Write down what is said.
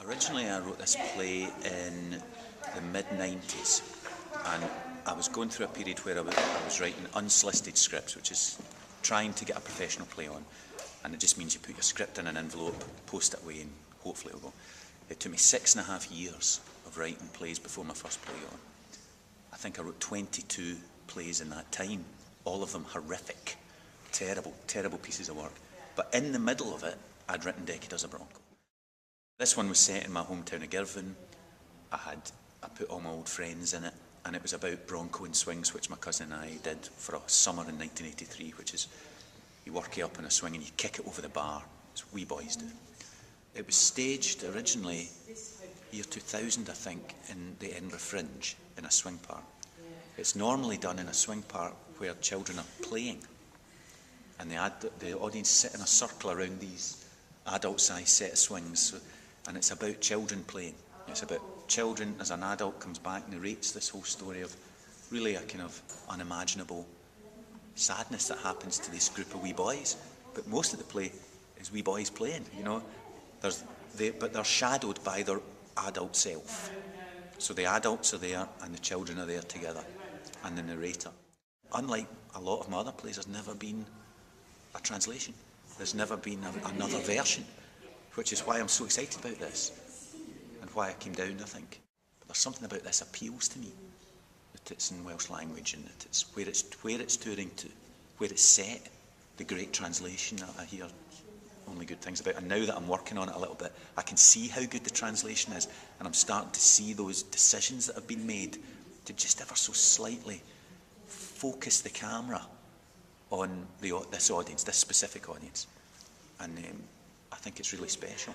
Originally I wrote this play in the mid-90s, and I was going through a period where I was writing unsolicited scripts, which is trying to get a professional play on, and it just means you put your script in an envelope, post it away, and hopefully it'll go. It took me 6.5 years of writing plays before my first play on. I think I wrote 22 plays in that time, all of them horrific, terrible, terrible pieces of work. But in the middle of it, I'd written Dyddiadau'r Bronco. This one was set in my hometown of Girvan. I put all my old friends in it, and it was about Bronco and swings, which my cousin and I did for a summer in 1983, which is you work it up in a swing and you kick it over the bar, as we boys do. It was staged originally year 2000, I think, in the Edinburgh Fringe, in a swing park. It's normally done in a swing park where children are playing, and the audience sit in a circle around these adult-sized set of swings, and it's about children playing. It's about children as an adult comes back, narrates this whole story of really a kind of unimaginable sadness that happens to this group of wee boys. But most of the play is wee boys playing, you know. But they're shadowed by their adult self. So the adults are there and the children are there together, and the narrator. Unlike a lot of my other plays, there's never been a translation. There's never been another version, which is why I'm so excited about this, and why I came down, I think. But there's something about this appeals to me, that it's in Welsh language, and that it's where it's touring to, where it's set, the great translation that I hear only good things about. And now that I'm working on it a little bit, I can see how good the translation is, and I'm starting to see those decisions that have been made to just ever so slightly focus the camera on this audience, this specific audience. And I think it's really special.